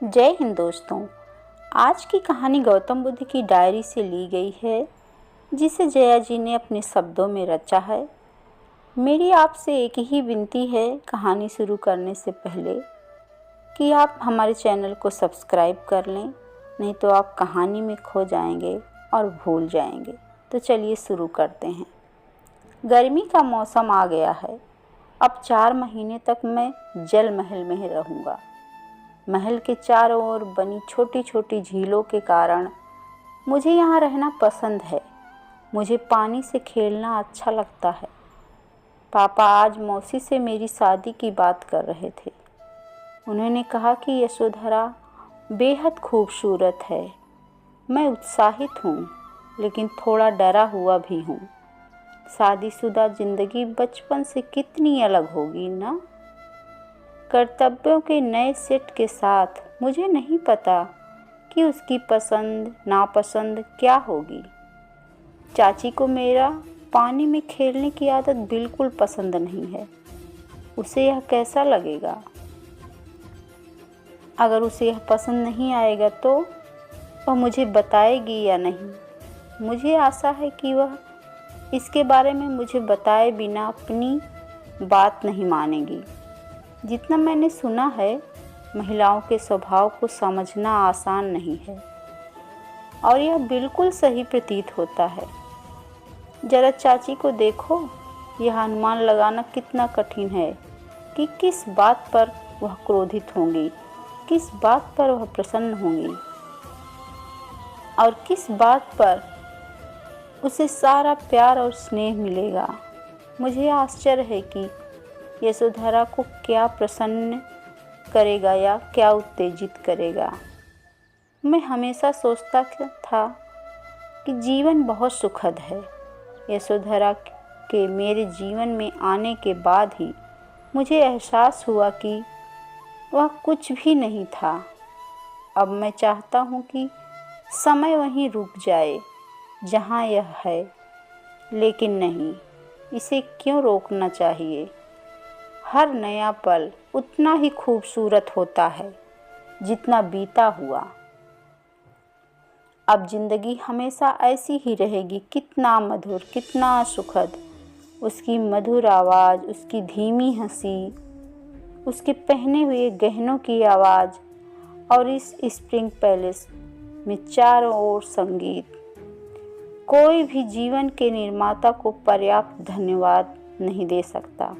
जय हिंद दोस्तों। आज की कहानी गौतम बुद्ध की डायरी से ली गई है, जिसे जया जी ने अपने शब्दों में रचा है। मेरी आपसे एक ही विनती है कहानी शुरू करने से पहले कि आप हमारे चैनल को सब्सक्राइब कर लें, नहीं तो आप कहानी में खो जाएंगे और भूल जाएंगे। तो चलिए शुरू करते हैं। गर्मी का मौसम आ गया है। अब 4 महीने तक मैं जल महल में ही रहूँगा। महल के चारों ओर बनी छोटी छोटी झीलों के कारण मुझे यहाँ रहना पसंद है। मुझे पानी से खेलना अच्छा लगता है। पापा आज मौसी से मेरी शादी की बात कर रहे थे। उन्होंने कहा कि यशोधरा बेहद खूबसूरत है। मैं उत्साहित हूँ, लेकिन थोड़ा डरा हुआ भी हूँ। शादीशुदा ज़िंदगी बचपन से कितनी अलग होगी ना। कर्तव्यों के नए सेट के साथ मुझे नहीं पता कि उसकी पसंद नापसंद क्या होगी। चाची को मेरा पानी में खेलने की आदत बिल्कुल पसंद नहीं है। उसे यह कैसा लगेगा? अगर उसे यह पसंद नहीं आएगा तो वह मुझे बताएगी या नहीं? मुझे आशा है कि वह इसके बारे में मुझे बताए बिना अपनी बात नहीं मानेगी। जितना मैंने सुना है, महिलाओं के स्वभाव को समझना आसान नहीं है, और यह बिल्कुल सही प्रतीत होता है। जरा चाची को देखो, यह अनुमान लगाना कितना कठिन है कि किस बात पर वह क्रोधित होंगी, किस बात पर वह प्रसन्न होंगी, और किस बात पर उसे सारा प्यार और स्नेह मिलेगा। मुझे आश्चर्य है कि यशोधरा को क्या प्रसन्न करेगा या क्या उत्तेजित करेगा। मैं हमेशा सोचता था कि जीवन बहुत सुखद है। यशोधरा के मेरे जीवन में आने के बाद ही मुझे एहसास हुआ कि वह कुछ भी नहीं था। अब मैं चाहता हूँ कि समय वहीं रुक जाए जहाँ यह है, लेकिन नहीं, इसे क्यों रोकना चाहिए। हर नया पल उतना ही खूबसूरत होता है जितना बीता हुआ। अब जिंदगी हमेशा ऐसी ही रहेगी। कितना मधुर, कितना सुखद। उसकी मधुर आवाज़, उसकी धीमी हंसी, उसके पहने हुए गहनों की आवाज़, और इस स्प्रिंग पैलेस में चारों ओर संगीत। कोई भी जीवन के निर्माता को पर्याप्त धन्यवाद नहीं दे सकता।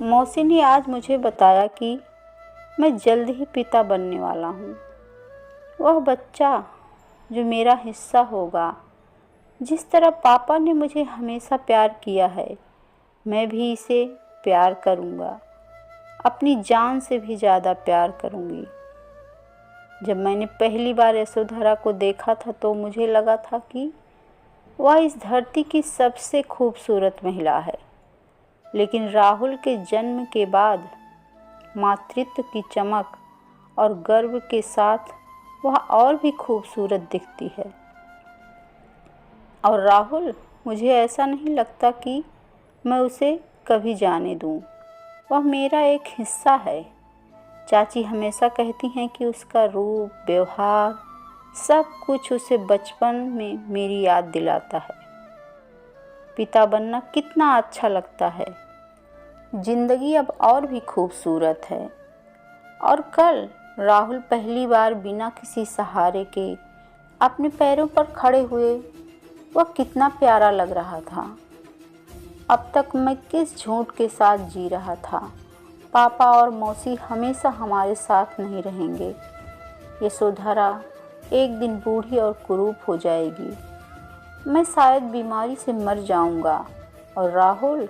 मौसी ने आज मुझे बताया कि मैं जल्द ही पिता बनने वाला हूँ। वह बच्चा जो मेरा हिस्सा होगा। जिस तरह पापा ने मुझे हमेशा प्यार किया है, मैं भी इसे प्यार करूँगा। अपनी जान से भी ज़्यादा प्यार करूँगी। जब मैंने पहली बार यशोधरा को देखा था तो मुझे लगा था कि वह इस धरती की सबसे खूबसूरत महिला है। लेकिन राहुल के जन्म के बाद मातृत्व की चमक और गर्व के साथ वह और भी खूबसूरत दिखती है। और राहुल, मुझे ऐसा नहीं लगता कि मैं उसे कभी जाने दूं। वह मेरा एक हिस्सा है। चाची हमेशा कहती हैं कि उसका रूप, व्यवहार, सब कुछ उसे बचपन में मेरी याद दिलाता है। पिता बनना कितना अच्छा लगता है। जिंदगी अब और भी खूबसूरत है। और कल राहुल पहली बार बिना किसी सहारे के अपने पैरों पर खड़े हुए, वह कितना प्यारा लग रहा था। अब तक मैं किस झूठ के साथ जी रहा था। पापा और मौसी हमेशा हमारे साथ नहीं रहेंगे। यशोधरा एक दिन बूढ़ी और कुरूप हो जाएगी। मैं शायद बीमारी से मर जाऊंगा, और राहुल,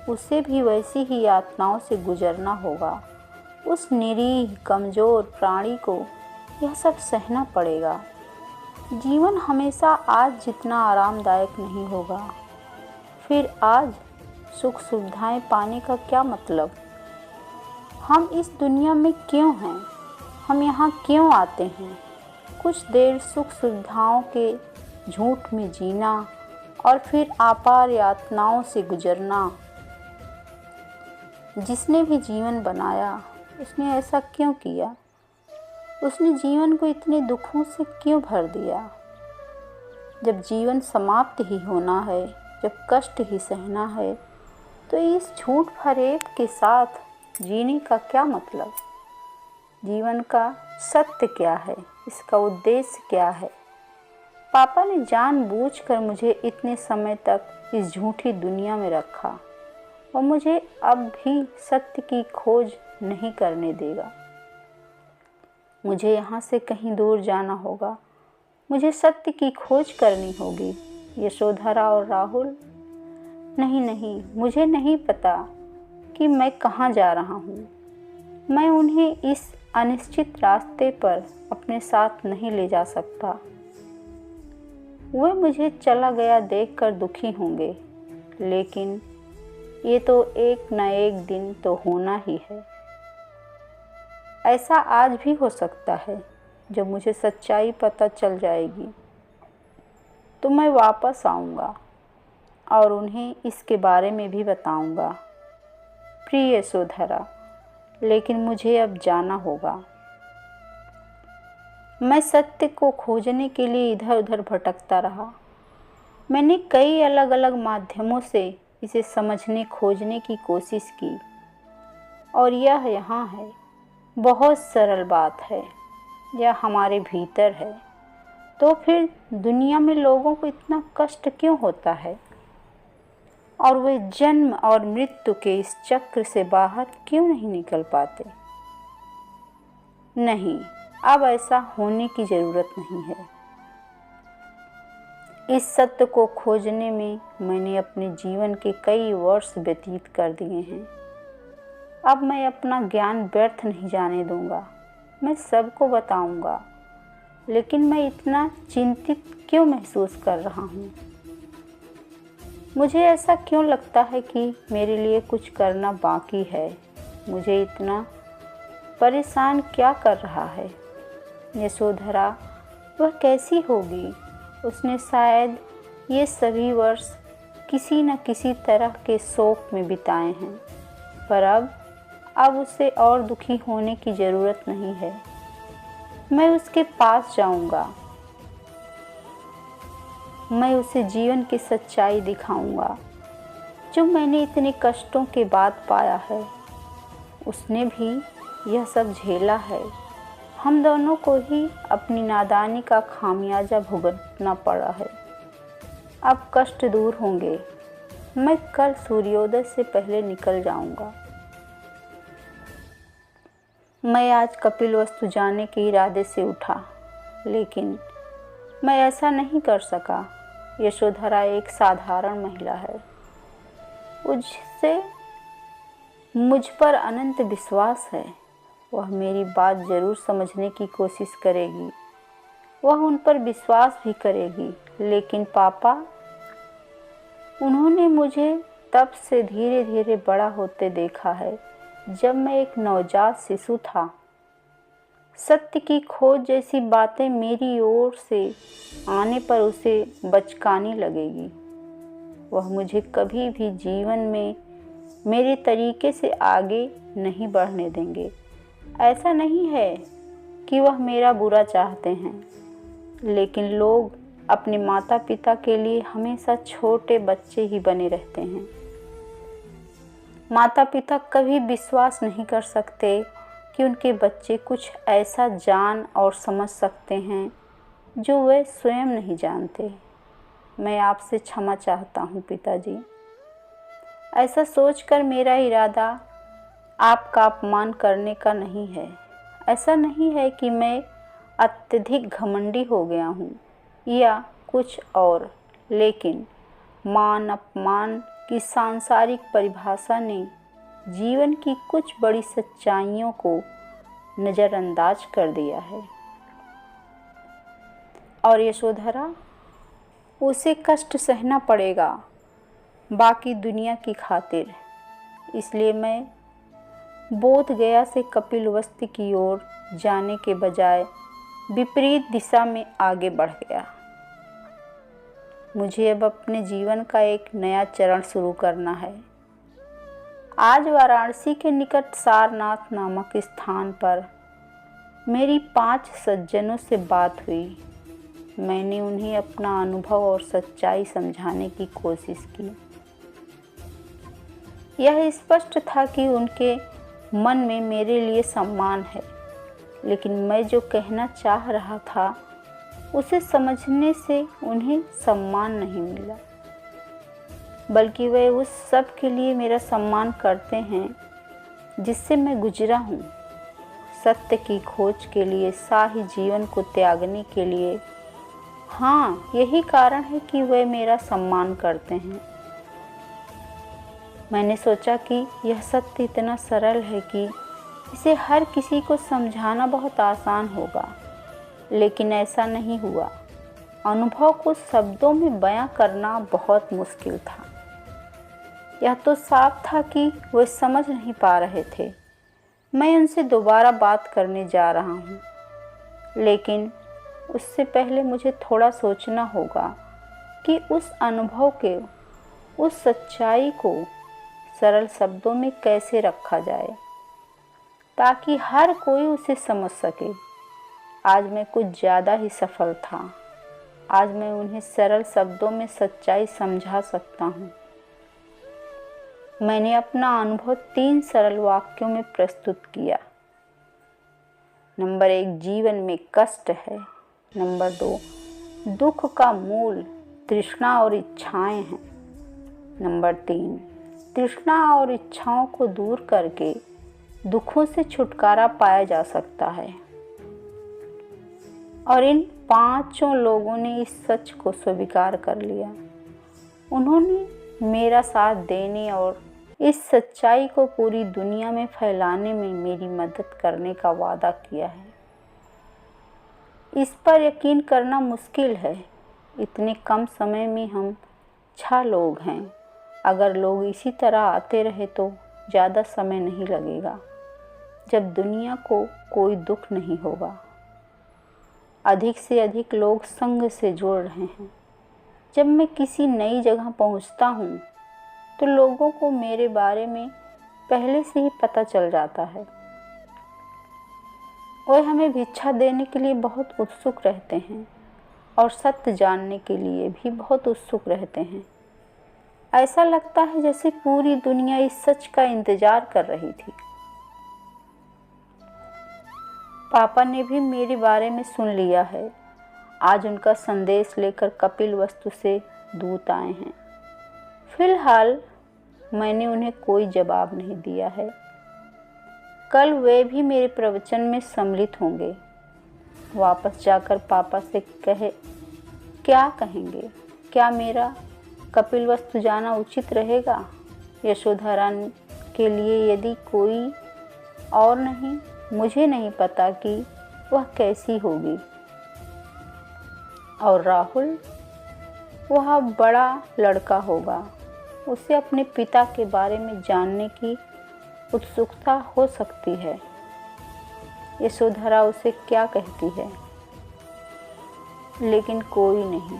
उसे भी वैसी ही यातनाओं से गुजरना होगा। उस निरीह कमज़ोर प्राणी को यह सब सहना पड़ेगा। जीवन हमेशा आज जितना आरामदायक नहीं होगा। फिर आज सुख सुविधाएं पाने का क्या मतलब? हम इस दुनिया में क्यों हैं? हम यहाँ क्यों आते हैं? कुछ देर सुख सुविधाओं के झूठ में जीना और फिर अपार यातनाओं से गुजरना। जिसने भी जीवन बनाया उसने ऐसा क्यों किया? उसने जीवन को इतने दुखों से क्यों भर दिया? जब जीवन समाप्त ही होना है, जब कष्ट ही सहना है, तो इस झूठ फरेब के साथ जीने का क्या मतलब? जीवन का सत्य क्या है? इसका उद्देश्य क्या है? पापा ने जानबूझकर मुझे इतने समय तक इस झूठी दुनिया में रखा और मुझे अब भी सत्य की खोज नहीं करने देगा। मुझे यहाँ से कहीं दूर जाना होगा। मुझे सत्य की खोज करनी होगी। यशोधरा और राहुल, नहीं, मुझे नहीं पता कि मैं कहाँ जा रहा हूँ। मैं उन्हें इस अनिश्चित रास्ते पर अपने साथ नहीं ले जा सकता। वे मुझे चला गया देखकर दुखी होंगे, लेकिन ये तो एक न एक दिन तो होना ही है। ऐसा आज भी हो सकता है। जब मुझे सच्चाई पता चल जाएगी तो मैं वापस आऊँगा और उन्हें इसके बारे में भी बताऊँगा। प्रिय यशोधरा, लेकिन मुझे अब जाना होगा। मैं सत्य को खोजने के लिए इधर उधर भटकता रहा। मैंने कई अलग अलग माध्यमों से इसे समझने खोजने की कोशिश की और यह यहाँ है। बहुत सरल बात है। यह हमारे भीतर है। तो फिर दुनिया में लोगों को इतना कष्ट क्यों होता है और वे जन्म और मृत्यु के इस चक्र से बाहर क्यों नहीं निकल पाते? नहीं, अब ऐसा होने की ज़रूरत नहीं है। इस सत्य को खोजने में मैंने अपने जीवन के कई वर्ष व्यतीत कर दिए हैं। अब मैं अपना ज्ञान व्यर्थ नहीं जाने दूंगा। मैं सबको बताऊंगा। लेकिन मैं इतना चिंतित क्यों महसूस कर रहा हूँ? मुझे ऐसा क्यों लगता है कि मेरे लिए कुछ करना बाकी है? मुझे इतना परेशान क्या कर रहा है? यशोधरा, वह कैसी होगी? उसने शायद ये सभी वर्ष किसी न किसी तरह के शोक में बिताए हैं, पर अब उसे और दुखी होने की ज़रूरत नहीं है। मैं उसके पास जाऊंगा। मैं उसे जीवन की सच्चाई दिखाऊंगा जो मैंने इतने कष्टों के बाद पाया है। उसने भी यह सब झेला है। हम दोनों को ही अपनी नादानी का खामियाजा भुगतना पड़ा है। अब कष्ट दूर होंगे। मैं कल सूर्योदय से पहले निकल जाऊंगा। मैं आज कपिलवस्तु जाने के इरादे से उठा, लेकिन मैं ऐसा नहीं कर सका। यशोधरा एक साधारण महिला है। उससे मुझ पर अनंत विश्वास है। वह मेरी बात ज़रूर समझने की कोशिश करेगी। वह उन पर विश्वास भी करेगी। लेकिन पापा, उन्होंने मुझे तब से धीरे धीरे बड़ा होते देखा है जब मैं एक नवजात शिशु था। सत्य की खोज जैसी बातें मेरी ओर से आने पर उसे बचकानी लगेगी। वह मुझे कभी भी जीवन में मेरे तरीके से आगे नहीं बढ़ने देंगे। ऐसा नहीं है कि वह मेरा बुरा चाहते हैं, लेकिन लोग अपने माता पिता के लिए हमेशा छोटे बच्चे ही बने रहते हैं। माता पिता कभी विश्वास नहीं कर सकते कि उनके बच्चे कुछ ऐसा जान और समझ सकते हैं जो वे स्वयं नहीं जानते। मैं आपसे क्षमा चाहता हूँ पिताजी। ऐसा सोचकर मेरा इरादा आपका अपमान करने का नहीं है। ऐसा नहीं है कि मैं अत्यधिक घमंडी हो गया हूँ या कुछ और, लेकिन मान अपमान की सांसारिक परिभाषा ने जीवन की कुछ बड़ी सच्चाइयों को नज़रअंदाज कर दिया है। और यशोधरा, उसे कष्ट सहना पड़ेगा बाकी दुनिया की खातिर। इसलिए मैं बोध गया से कपिलवस्तु की ओर जाने के बजाय विपरीत दिशा में आगे बढ़ गया। मुझे अब अपने जीवन का एक नया चरण शुरू करना है। आज वाराणसी के निकट सारनाथ नामक स्थान पर मेरी 5 सज्जनों से बात हुई। मैंने उन्हें अपना अनुभव और सच्चाई समझाने की कोशिश की। यह स्पष्ट था कि उनके मन में मेरे लिए सम्मान है, लेकिन मैं जो कहना चाह रहा था उसे समझने से उन्हें सम्मान नहीं मिला, बल्कि वे उस सब के लिए मेरा सम्मान करते हैं जिससे मैं गुजरा हूँ। सत्य की खोज के लिए, शाही जीवन को त्यागने के लिए। हाँ, यही कारण है कि वे मेरा सम्मान करते हैं। मैंने सोचा कि यह सत्य इतना सरल है कि इसे हर किसी को समझाना बहुत आसान होगा, लेकिन ऐसा नहीं हुआ। अनुभव को शब्दों में बयां करना बहुत मुश्किल था। यह तो साफ था कि वे समझ नहीं पा रहे थे। मैं उनसे दोबारा बात करने जा रहा हूँ, लेकिन उससे पहले मुझे थोड़ा सोचना होगा कि उस अनुभव के, उस सच्चाई को सरल शब्दों में कैसे रखा जाए ताकि हर कोई उसे समझ सके। आज मैं कुछ ज़्यादा ही सफल था। आज मैं उन्हें सरल शब्दों में सच्चाई समझा सकता हूँ। मैंने अपना अनुभव 3 सरल वाक्यों में प्रस्तुत किया। नंबर 1, जीवन में कष्ट है। नंबर 2, दुख का मूल तृष्णा और इच्छाएं हैं। नंबर 3, तृष्णा और इच्छाओं को दूर करके दुखों से छुटकारा पाया जा सकता है। और इन 5 लोगों ने इस सच को स्वीकार कर लिया। उन्होंने मेरा साथ देने और इस सच्चाई को पूरी दुनिया में फैलाने में मेरी मदद करने का वादा किया है। इस पर यकीन करना मुश्किल है। इतने कम समय में हम 6 लोग हैं। अगर लोग इसी तरह आते रहे तो ज़्यादा समय नहीं लगेगा जब दुनिया को कोई दुख नहीं होगा। अधिक से अधिक लोग संग से जुड़ रहे हैं। जब मैं किसी नई जगह पहुंचता हूं तो लोगों को मेरे बारे में पहले से ही पता चल जाता है। वे हमें भिक्षा देने के लिए बहुत उत्सुक रहते हैं और सत्य जानने के लिए भी बहुत उत्सुक रहते हैं। ऐसा लगता है जैसे पूरी दुनिया इस सच का इंतजार कर रही थी। पापा ने भी मेरे बारे में सुन लिया है। आज उनका संदेश लेकर कपिलवस्तु से दूत आए हैं। फिलहाल मैंने उन्हें कोई जवाब नहीं दिया है। कल वे भी मेरे प्रवचन में सम्मिलित होंगे। वापस जाकर पापा से क्या कहेंगे? क्या मेरा कपिलवस्तु जाना उचित रहेगा? यशोधरा के लिए यदि कोई और नहीं, मुझे नहीं पता कि वह कैसी होगी। और राहुल, वह बड़ा लड़का होगा। उसे अपने पिता के बारे में जानने की उत्सुकता हो सकती है। यशोधरा उसे क्या कहती है? लेकिन कोई नहीं,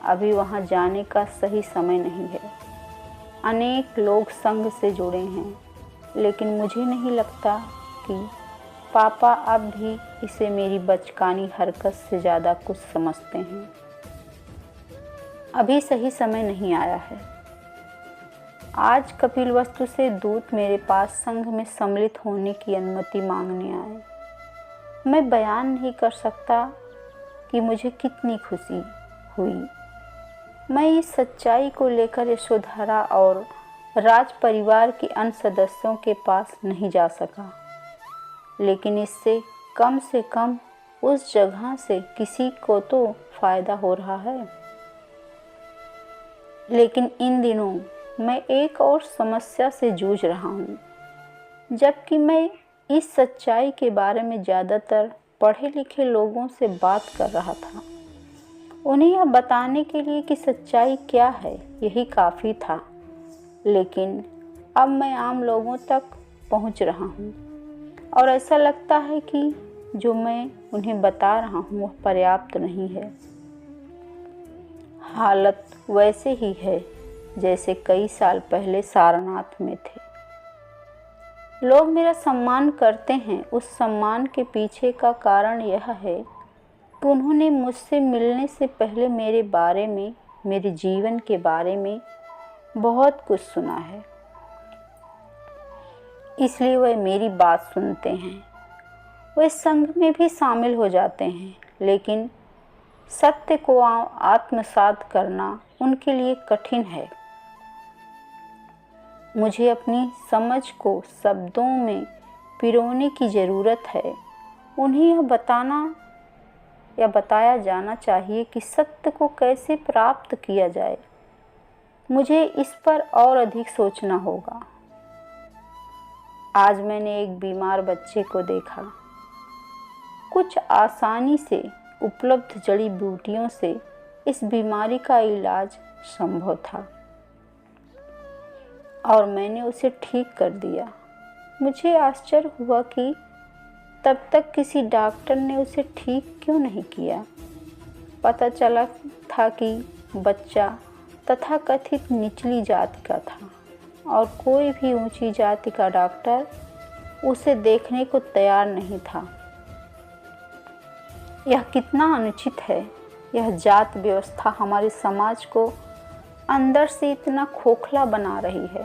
अभी वहां जाने का सही समय नहीं है। अनेक लोग संग से जुड़े हैं, लेकिन मुझे नहीं लगता कि पापा अब भी इसे मेरी बचकानी हरकत से ज़्यादा कुछ समझते हैं। अभी सही समय नहीं आया है। आज कपिलवस्तु से दूत मेरे पास संघ में सम्मिलित होने की अनुमति मांगने आए। मैं बयान नहीं कर सकता कि मुझे कितनी खुशी हुई। मैं इस सच्चाई को लेकर यशोधरा और राज परिवार के अन्य सदस्यों के पास नहीं जा सका, लेकिन इससे कम से कम उस जगह से किसी को तो फायदा हो रहा है। लेकिन इन दिनों मैं एक और समस्या से जूझ रहा हूँ। जबकि मैं इस सच्चाई के बारे में ज़्यादातर पढ़े लिखे लोगों से बात कर रहा था, उन्हें यह बताने के लिए कि सच्चाई क्या है यही काफ़ी था। लेकिन अब मैं आम लोगों तक पहुँच रहा हूँ और ऐसा लगता है कि जो मैं उन्हें बता रहा हूँ वह पर्याप्त नहीं है। हालत वैसे ही है जैसे कई साल पहले सारनाथ में थे। लोग मेरा सम्मान करते हैं, उस सम्मान के पीछे का कारण यह है कि उन्होंने मुझसे मिलने से पहले मेरे बारे में, मेरे जीवन के बारे में बहुत कुछ सुना है, इसलिए वह मेरी बात सुनते हैं। वे संघ में भी शामिल हो जाते हैं, लेकिन सत्य को आत्मसात करना उनके लिए कठिन है। मुझे अपनी समझ को शब्दों में पिरोने की ज़रूरत है। उन्हें यह बताना या बताया जाना चाहिए कि सत्य को कैसे प्राप्त किया जाए। मुझे इस पर और अधिक सोचना होगा। आज मैंने एक बीमार बच्चे को देखा। कुछ आसानी से उपलब्ध जड़ी बूटियों से इस बीमारी का इलाज संभव था और मैंने उसे ठीक कर दिया। मुझे आश्चर्य हुआ कि तब तक किसी डॉक्टर ने उसे ठीक क्यों नहीं किया। पता चला था कि बच्चा तथाकथित निचली जाति का था और कोई भी ऊंची जाति का डॉक्टर उसे देखने को तैयार नहीं था। यह कितना अनुचित है। यह जात व्यवस्था हमारे समाज को अंदर से इतना खोखला बना रही है।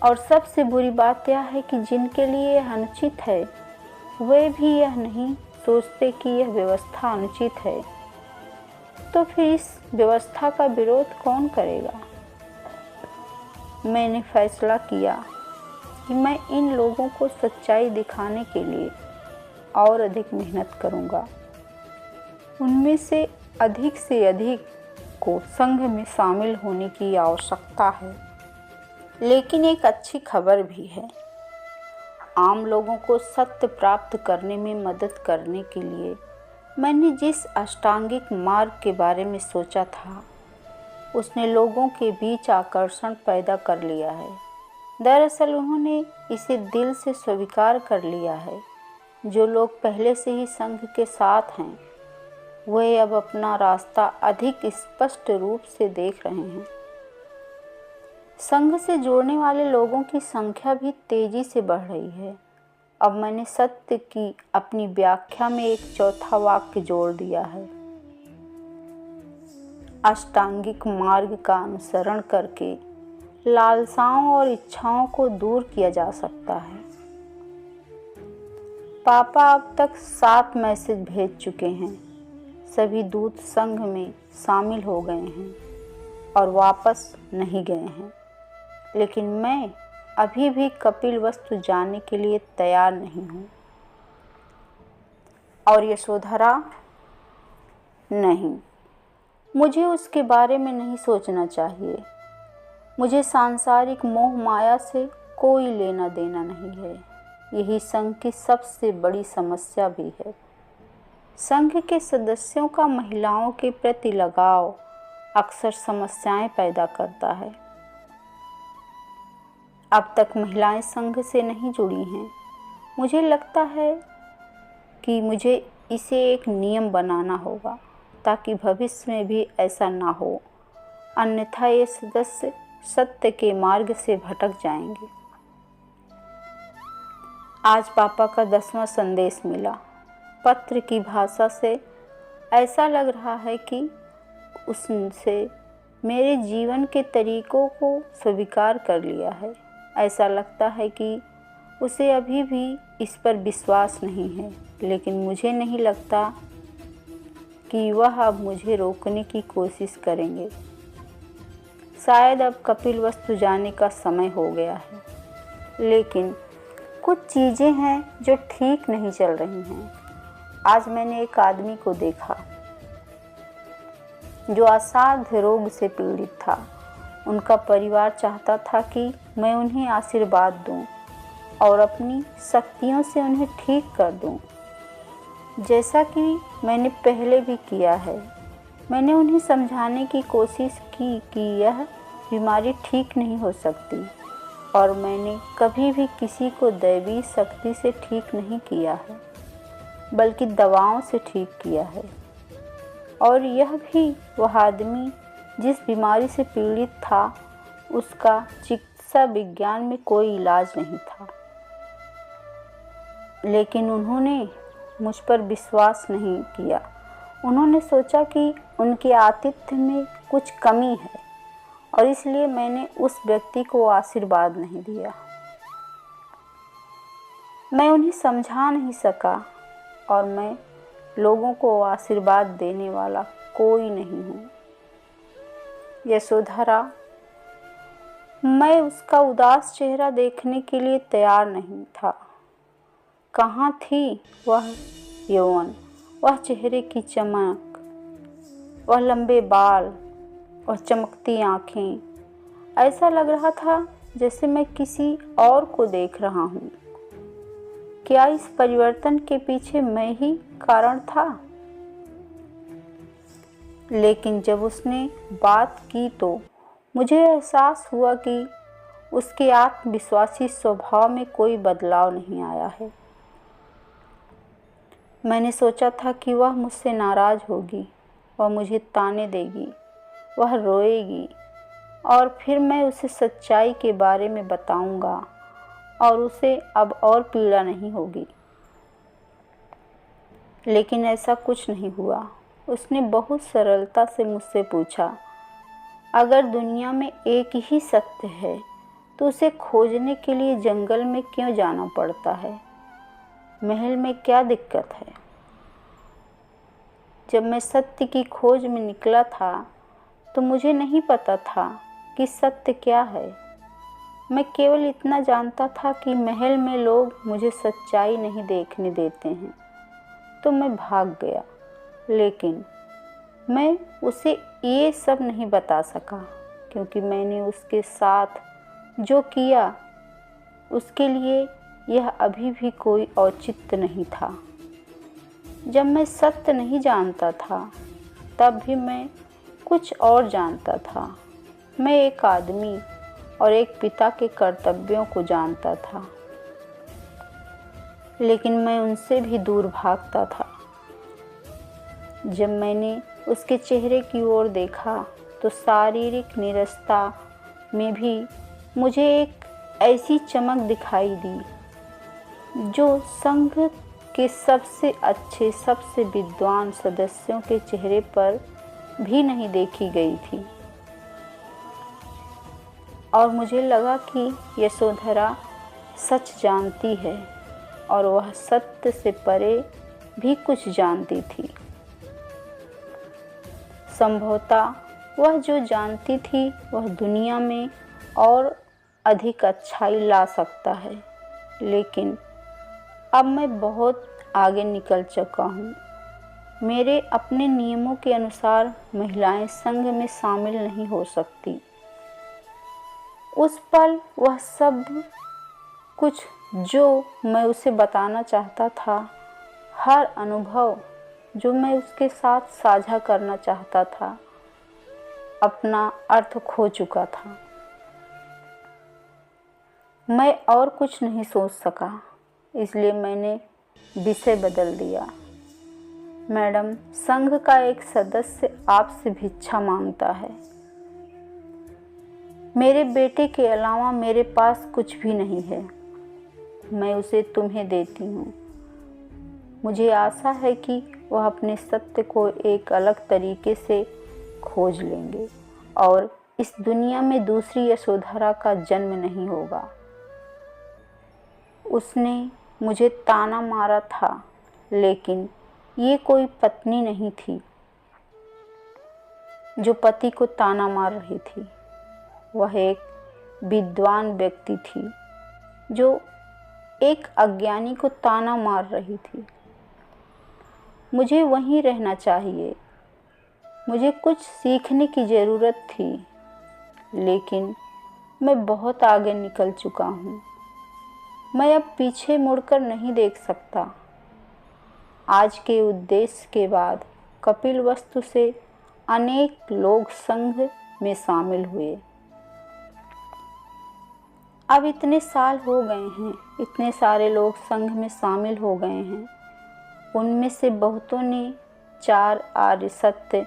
और सबसे बुरी बात यह है कि जिनके लिए यह अनुचित है, वे भी यह नहीं सोचते कि यह व्यवस्था अनुचित है। तो फिर इस व्यवस्था का विरोध कौन करेगा? मैंने फैसला किया कि मैं इन लोगों को सच्चाई दिखाने के लिए और अधिक मेहनत करूंगा। उनमें से अधिक को संघ में शामिल होने की आवश्यकता है। लेकिन एक अच्छी खबर भी है। आम लोगों को सत्य प्राप्त करने में मदद करने के लिए मैंने जिस अष्टांगिक मार्ग के बारे में सोचा था, उसने लोगों के बीच आकर्षण पैदा कर लिया है। दरअसल उन्होंने इसे दिल से स्वीकार कर लिया है। जो लोग पहले से ही संघ के साथ हैं, वे अब अपना रास्ता अधिक स्पष्ट रूप से देख रहे हैं। संघ से जुड़ने वाले लोगों की संख्या भी तेजी से बढ़ रही है। अब मैंने सत्य की अपनी व्याख्या में एक चौथा वाक्य जोड़ दिया है। अष्टांगिक मार्ग का अनुसरण करके लालसाओं और इच्छाओं को दूर किया जा सकता है। पापा अब तक 7 मैसेज भेज चुके हैं। सभी दूत संघ में शामिल हो गए हैं और वापस नहीं गए हैं। लेकिन मैं अभी भी कपिलवस्तु जाने के लिए तैयार नहीं हूँ। और यशोधरा? नहीं, मुझे उसके बारे में नहीं सोचना चाहिए। मुझे सांसारिक मोह माया से कोई लेना देना नहीं है। यही संघ की सबसे बड़ी समस्या भी है। संघ के सदस्यों का महिलाओं के प्रति लगाव अक्सर समस्याएं पैदा करता है। अब तक महिलाएं संघ से नहीं जुड़ी हैं। मुझे लगता है कि मुझे इसे एक नियम बनाना होगा ताकि भविष्य में भी ऐसा ना हो, अन्यथा ये सदस्य सत्य के मार्ग से भटक जाएंगे। आज पापा का 10वां संदेश मिला। पत्र की भाषा से ऐसा लग रहा है कि उसने मेरे जीवन के तरीकों को स्वीकार कर लिया है। ऐसा लगता है कि उसे अभी भी इस पर विश्वास नहीं है, लेकिन मुझे नहीं लगता कि वह अब मुझे रोकने की कोशिश करेंगे। शायद अब कपिलवस्तु जाने का समय हो गया है, लेकिन कुछ चीज़ें हैं जो ठीक नहीं चल रही हैं। आज मैंने एक आदमी को देखा जो असाध्य रोग से पीड़ित था। उनका परिवार चाहता था कि मैं उन्हें आशीर्वाद दूं और अपनी शक्तियों से उन्हें ठीक कर दूं, जैसा कि मैंने पहले भी किया है। मैंने उन्हें समझाने की कोशिश की कि यह बीमारी ठीक नहीं हो सकती और मैंने कभी भी किसी को दैवीय शक्ति से ठीक नहीं किया है, बल्कि दवाओं से ठीक किया है। और यह भी वह आदमी जिस बीमारी से पीड़ित था, उसका चिकित्सा चिकित्सा विज्ञान में कोई इलाज नहीं था, लेकिन उन्होंने मुझ पर विश्वास नहीं किया। उन्होंने सोचा कि उनके आतिथ्य में कुछ कमी है और इसलिए मैंने उस व्यक्ति को आशीर्वाद नहीं दिया। मैं उन्हें समझा नहीं सका और मैं लोगों को आशीर्वाद देने वाला कोई नहीं हूँ। यशोधरा, मैं उसका उदास चेहरा देखने के लिए तैयार नहीं था। कहाँ थी वह यौवन, वह चेहरे की चमक, वह लंबे बाल, वह चमकती आँखें। ऐसा लग रहा था जैसे मैं किसी और को देख रहा हूँ। क्या इस परिवर्तन के पीछे मैं ही कारण था? लेकिन जब उसने बात की तो मुझे एहसास हुआ कि उसके आत्मविश्वासी स्वभाव में कोई बदलाव नहीं आया है। मैंने सोचा था कि वह मुझसे नाराज़ होगी, वह मुझे ताने देगी, वह रोएगी और फिर मैं उसे सच्चाई के बारे में बताऊंगा और उसे अब और पीड़ा नहीं होगी। लेकिन ऐसा कुछ नहीं हुआ। उसने बहुत सरलता से मुझसे पूछा, अगर दुनिया में एक ही सत्य है तो उसे खोजने के लिए जंगल में क्यों जाना पड़ता है? महल में क्या दिक्कत है? जब मैं सत्य की खोज में निकला था तो मुझे नहीं पता था कि सत्य क्या है। मैं केवल इतना जानता था कि महल में लोग मुझे सच्चाई नहीं देखने देते हैं, तो मैं भाग गया। लेकिन मैं उसे ये सब नहीं बता सका क्योंकि मैंने उसके साथ जो किया उसके लिए यह अभी भी कोई औचित्य नहीं था। जब मैं सत्य नहीं जानता था तब भी मैं कुछ और जानता था। मैं एक आदमी और एक पिता के कर्तव्यों को जानता था, लेकिन मैं उनसे भी दूर भागता था। जब मैंने उसके चेहरे की ओर देखा तो शारीरिक नीरसता में भी मुझे एक ऐसी चमक दिखाई दी जो संघ के सबसे अच्छे, सबसे विद्वान सदस्यों के चेहरे पर भी नहीं देखी गई थी। और मुझे लगा कि यशोधरा सच जानती है और वह सत्य से परे भी कुछ जानती थी। संभवतः वह जो जानती थी वह दुनिया में और अधिक अच्छाई ला सकता है, लेकिन अब मैं बहुत आगे निकल चुका हूँ। मेरे अपने नियमों के अनुसार महिलाएं संघ में शामिल नहीं हो सकती। उस पल वह सब कुछ जो मैं उसे बताना चाहता था, हर अनुभव जो मैं उसके साथ साझा करना चाहता था, अपना अर्थ खो चुका था। मैं और कुछ नहीं सोच सका, इसलिए मैंने विषय बदल दिया। मैडम, संघ का एक सदस्य आपसे भिक्षा मांगता है। मेरे बेटे के अलावा मेरे पास कुछ भी नहीं है। मैं उसे तुम्हें देती हूँ। मुझे आशा है कि वह अपने सत्य को एक अलग तरीके से खोज लेंगे और इस दुनिया में दूसरी यशोधरा का जन्म नहीं होगा। उसने मुझे ताना मारा था, लेकिन ये कोई पत्नी नहीं थी जो पति को ताना मार रही थी। वह एक विद्वान व्यक्ति थी जो एक अज्ञानी को ताना मार रही थी। मुझे वहीं रहना चाहिए। मुझे कुछ सीखने की ज़रूरत थी, लेकिन मैं बहुत आगे निकल चुका हूँ। मैं अब पीछे मुड़कर नहीं देख सकता। आज के उद्देश्य के बाद कपिलवस्तु से अनेक लोग संघ में शामिल हुए। अब इतने साल हो गए हैं, इतने सारे लोग संघ में शामिल हो गए हैं। उनमें से बहुतों ने 4 आर्य सत्य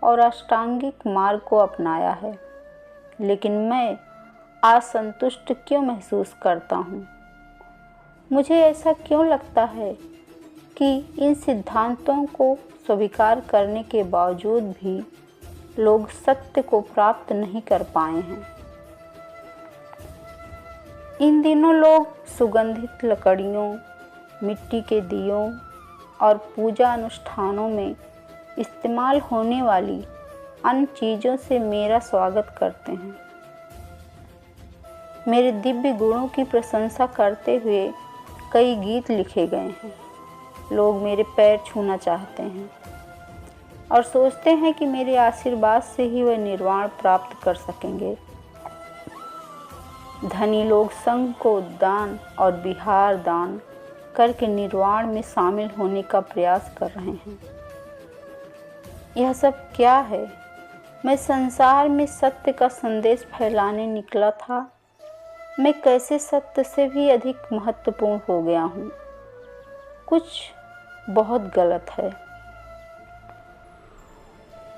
और अष्टांगिक मार्ग को अपनाया है, लेकिन मैं असंतुष्ट क्यों महसूस करता हूँ? मुझे ऐसा क्यों लगता है कि इन सिद्धांतों को स्वीकार करने के बावजूद भी लोग सत्य को प्राप्त नहीं कर पाए हैं? इन दिनों लोग सुगंधित लकड़ियों, मिट्टी के दियों और पूजा अनुष्ठानों में इस्तेमाल होने वाली अन्य चीज़ों से मेरा स्वागत करते हैं। मेरे दिव्य गुणों की प्रशंसा करते हुए कई गीत लिखे गए हैं। लोग मेरे पैर छूना चाहते हैं और सोचते हैं कि मेरे आशीर्वाद से ही वे निर्वाण प्राप्त कर सकेंगे। धनी लोग संघ को दान और विहार दान करके निर्वाण में शामिल होने का प्रयास कर रहे हैं। यह सब क्या है? मैं संसार में सत्य का संदेश फैलाने निकला था। मैं कैसे सत्य से भी अधिक महत्वपूर्ण हो गया हूँ? कुछ बहुत गलत है।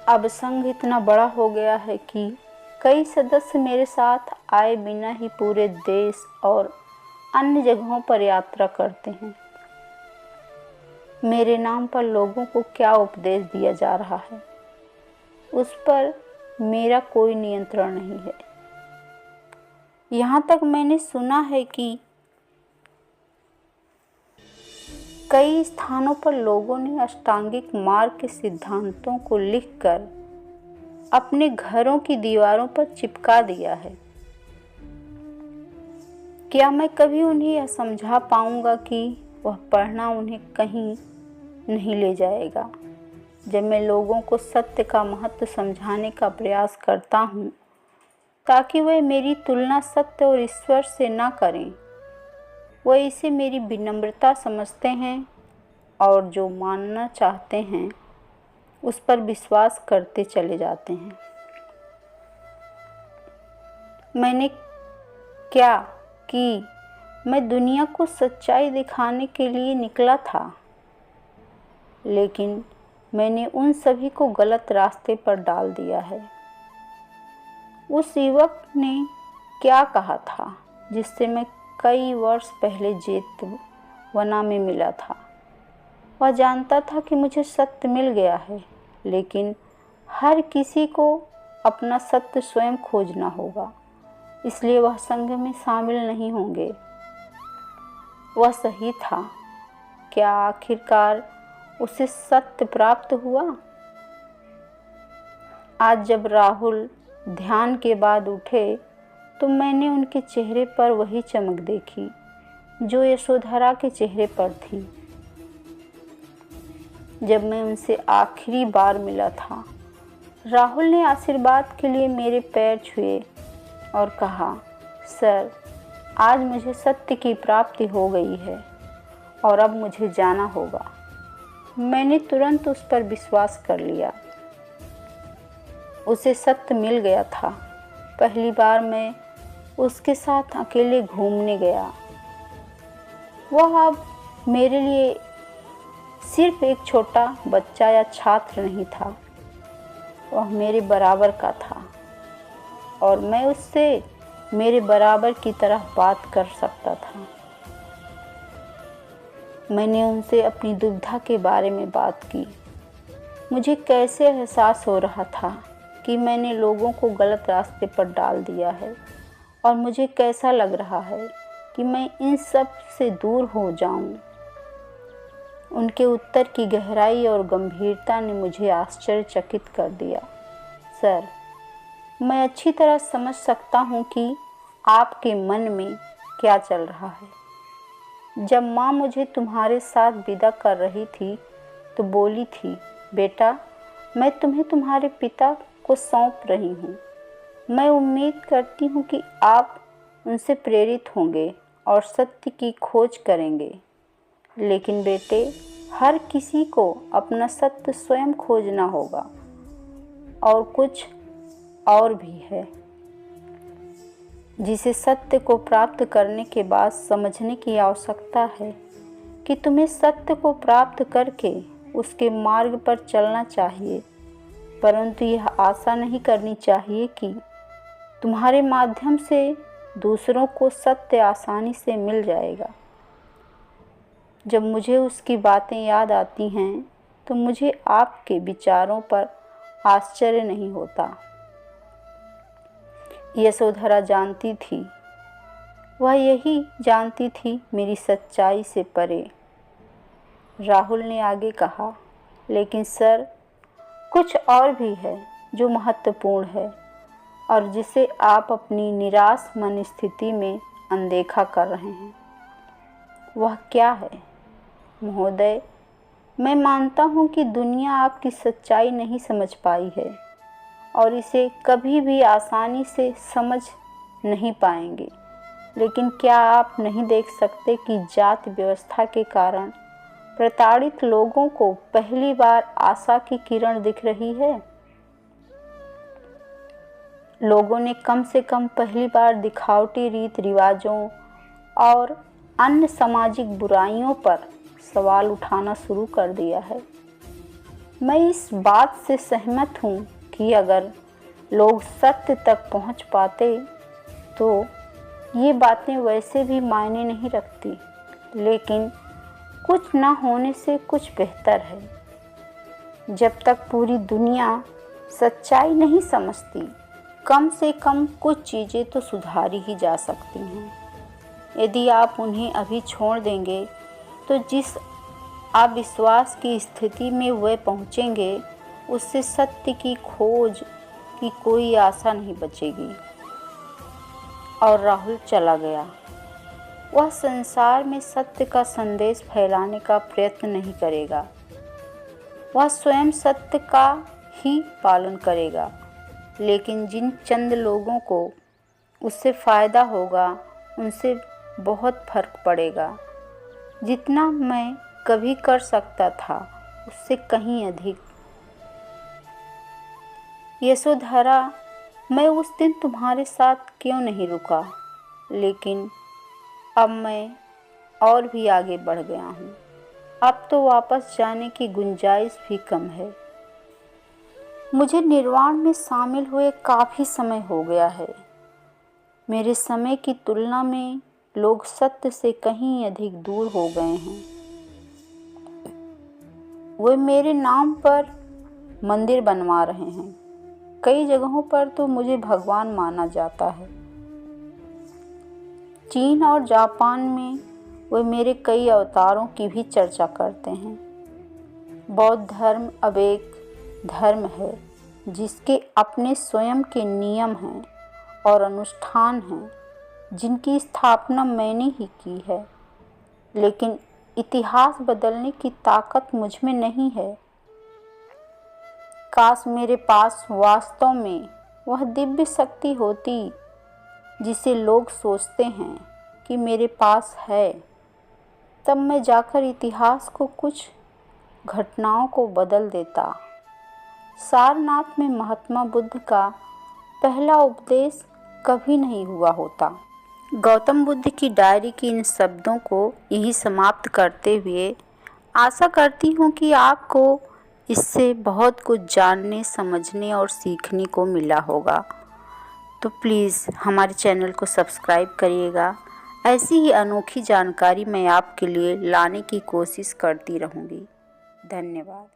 अब संघ इतना बड़ा हो गया है कि कई सदस्य मेरे साथ आए बिना ही पूरे देश और अन्य जगहों पर यात्रा करते हैं। मेरे नाम पर लोगों को क्या उपदेश दिया जा रहा है, उस पर मेरा कोई नियंत्रण नहीं है। यहाँ तक मैंने सुना है कि कई स्थानों पर लोगों ने अष्टांगिक मार्ग के सिद्धांतों को लिखकर अपने घरों की दीवारों पर चिपका दिया है। क्या मैं कभी उन्हें यह समझा पाऊंगा कि वह पढ़ना उन्हें कहीं नहीं ले जाएगा? जब मैं लोगों को सत्य का महत्व समझाने का प्रयास करता हूँ ताकि वे मेरी तुलना सत्य और ईश्वर से ना करें, वह इसे मेरी विनम्रता समझते हैं और जो मानना चाहते हैं उस पर विश्वास करते चले जाते हैं। मैंने क्या कि मैं दुनिया को सच्चाई दिखाने के लिए निकला था, लेकिन मैंने उन सभी को गलत रास्ते पर डाल दिया है। उस युवक ने क्या कहा था जिससे मैं कई वर्ष पहले जेतवना में मिला था? वह जानता था कि मुझे सत्य मिल गया है, लेकिन हर किसी को अपना सत्य स्वयं खोजना होगा, इसलिए वह संघ में शामिल नहीं होंगे। वह सही था। क्या आखिरकार उसे सत्य प्राप्त हुआ? आज जब राहुल ध्यान के बाद उठे तो मैंने उनके चेहरे पर वही चमक देखी जो यशोधरा के चेहरे पर थी जब मैं उनसे आखिरी बार मिला था। राहुल ने आशीर्वाद के लिए मेरे पैर छुए और कहा, सर, आज मुझे सत्य की प्राप्ति हो गई है और अब मुझे जाना होगा। मैंने तुरंत उस पर विश्वास कर लिया। उसे सत्य मिल गया था। पहली बार मैं उसके साथ अकेले घूमने गया। वह अब मेरे लिए सिर्फ एक छोटा बच्चा या छात्र नहीं था, वह मेरे बराबर का था और मैं उससे मेरे बराबर की तरह बात कर सकता था। मैंने उनसे अपनी दुविधा के बारे में बात की। मुझे कैसे एहसास हो रहा था कि मैंने लोगों को गलत रास्ते पर डाल दिया है और मुझे कैसा लग रहा है कि मैं इन सब से दूर हो जाऊं। उनके उत्तर की गहराई और गंभीरता ने मुझे आश्चर्यचकित कर दिया। सर, मैं अच्छी तरह समझ सकता हूँ कि आपके मन में क्या चल रहा है। जब माँ मुझे तुम्हारे साथ विदा कर रही थी तो बोली थी, बेटा, मैं तुम्हें तुम्हारे पिता को सौंप रही हूँ। मैं उम्मीद करती हूँ कि आप उनसे प्रेरित होंगे और सत्य की खोज करेंगे। लेकिन बेटे, हर किसी को अपना सत्य स्वयं खोजना होगा और कुछ और भी है जिसे सत्य को प्राप्त करने के बाद समझने की आवश्यकता है कि तुम्हें सत्य को प्राप्त करके उसके मार्ग पर चलना चाहिए, परंतु यह आशा नहीं करनी चाहिए कि तुम्हारे माध्यम से दूसरों को सत्य आसानी से मिल जाएगा। जब मुझे उसकी बातें याद आती हैं तो मुझे आपके विचारों पर आश्चर्य नहीं होता। यशोधरा जानती थी, वह यही जानती थी, मेरी सच्चाई से परे। राहुल ने आगे कहा, लेकिन सर, कुछ और भी है जो महत्वपूर्ण है और जिसे आप अपनी निराश मन स्थिति में अनदेखा कर रहे हैं। वह क्या है? महोदय, मैं मानता हूँ कि दुनिया आपकी सच्चाई नहीं समझ पाई है और इसे कभी भी आसानी से समझ नहीं पाएंगे, लेकिन क्या आप नहीं देख सकते कि जाति व्यवस्था के कारण प्रताड़ित लोगों को पहली बार आशा की किरण दिख रही है? लोगों ने कम से कम पहली बार दिखावटी रीत रिवाजों और अन्य सामाजिक बुराइयों पर सवाल उठाना शुरू कर दिया है। मैं इस बात से सहमत हूँ कि अगर लोग सत्य तक पहुँच पाते तो ये बातें वैसे भी मायने नहीं रखती, लेकिन कुछ न होने से कुछ बेहतर है। जब तक पूरी दुनिया सच्चाई नहीं समझती, कम से कम कुछ चीज़ें तो सुधारी ही जा सकती हैं। यदि आप उन्हें अभी छोड़ देंगे तो जिस अविश्वास की स्थिति में वे पहुँचेंगे, उससे सत्य की खोज की कोई आशा नहीं बचेगी। और राहुल चला गया। वह संसार में सत्य का संदेश फैलाने का प्रयत्न नहीं करेगा, वह स्वयं सत्य का ही पालन करेगा। लेकिन जिन चंद लोगों को उससे फ़ायदा होगा, उनसे बहुत फर्क पड़ेगा। जितना मैं कभी कर सकता था, उससे कहीं अधिक। यशोधरा, मैं उस दिन तुम्हारे साथ क्यों नहीं रुका, लेकिन अब मैं और भी आगे बढ़ गया हूँ। अब तो वापस जाने की गुंजाइश भी कम है। मुझे निर्वाण में शामिल हुए काफ़ी समय हो गया है। मेरे समय की तुलना में लोग सत्य से कहीं अधिक दूर हो गए हैं। वे मेरे नाम पर मंदिर बनवा रहे हैं। कई जगहों पर तो मुझे भगवान माना जाता है। चीन और जापान में वे मेरे कई अवतारों की भी चर्चा करते हैं। बौद्ध धर्म अब एक धर्म है जिसके अपने स्वयं के नियम हैं और अनुष्ठान हैं, जिनकी स्थापना मैंने ही की है। लेकिन इतिहास बदलने की ताकत मुझ में नहीं है। काश मेरे पास वास्तव में वह दिव्य शक्ति होती जिसे लोग सोचते हैं कि मेरे पास है। तब मैं जाकर इतिहास को, कुछ घटनाओं को बदल देता। सारनाथ में महात्मा बुद्ध का पहला उपदेश कभी नहीं हुआ होता। गौतम बुद्ध की डायरी के इन शब्दों को यही समाप्त करते हुए आशा करती हूँ कि आपको इससे बहुत कुछ जानने, समझने और सीखने को मिला होगा। तो प्लीज़ हमारे चैनल को सब्सक्राइब करिएगा। ऐसी ही अनोखी जानकारी मैं आपके लिए लाने की कोशिश करती रहूँगी। धन्यवाद।